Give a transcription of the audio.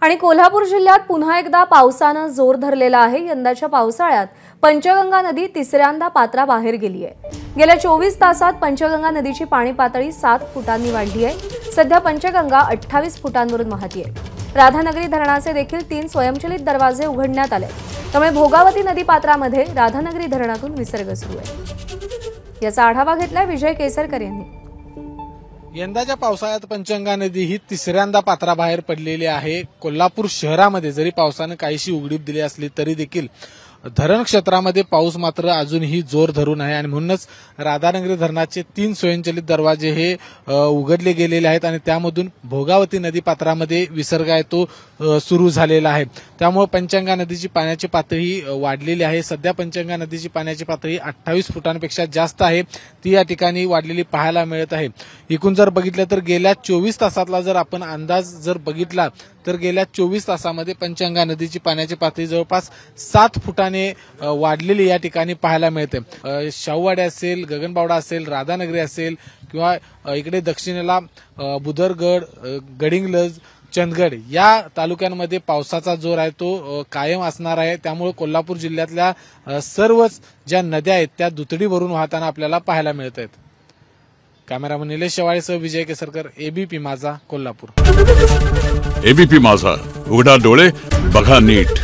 आणि कोल्हापूर जिल्ह्यात पुन्हा एकदा पावसानं जोर धरलेला आहे। यंदाच्या पावसाळ्यात पंचगंगा नदी तिसऱ्यांदा पात्राबाहेर गेली आहे। गेल्या 24 तासात पंचगंगा नदीची पाणी पातळी 7 फुटांनी वाढली आहे। सध्या पंचगंगा 28 फुटांवरून वाहते आहे। राधानगरी धरणाचे देखील 3 स्वयंचलित दरवाजे उघडण्यात आले, त्यामुळे भोगावती नदी पात्रामध्ये राधानगरी धरणातून विसर्ग सुरू आहे। याचा आढावा घेतलाय विजय केसरकर यांनी। यंदाच्या पावसाळ्यात पंचगंगा नदी ही तिसऱ्यांदा पात्राबाहेर पडलेली आहे। कोल्हापूर शहरामध्ये जरी पावसाने काहीशी उघडीप दिली असली तरी देखील धरण क्षेत्रामध्ये पाऊस मात्र अजूनही जोर धरून आहे आणि म्हणूनच राधानगरी धरणाचे 3 स्वयंचलित दरवाजे हे उघडले गेलेले आहेत आणि त्यामधून भोगावती नदी पात्रामध्ये विसर्ग आहे तो सुरू झालेला आहे। त्यामुळे पंचगंगा नदीची पाण्याची पातळी वाढलेली आहे। सध्या पंचगंगा नदीची पाण्याची पातळी 28 फुटांपेक्षा जास्त आहे, ती या ठिकाणी वाढलेली पाहायला मिळत आहे। एकूण जर बघितलं तर गेल्या 24 तासातला जर आपण अंदाज जर बघितला तर गेल्या 24 तासामध्ये पंचगंगा नदीची पाण्याची पातळी जवळपास 7 फुटाने वाढलेली या ठिकाणी पाहायला मिळते। शाहूवाडी असेल, गगनबावडा असेल, राधानगरी असेल किंवा इकडे दक्षिणेला बुदरगड, गडिंग्लज, चंदगड या तालुक्यांमध्ये पावसाचा जोर आहे तो कायम असणार आहे। त्यामुळे कोल्हापूर जिल्ह्यातल्या सर्वच ज्या नद्या आहेत त्या दुथडी भरून वाहताना आपल्याला पाहायला मिळत आहेत। कॅमेरामन निलेश शेवाळेसह विजय केसरकर, एबीपी माझा, कोल्हापूर। एबीपी माझा, उघडा डोळे बघा नीट।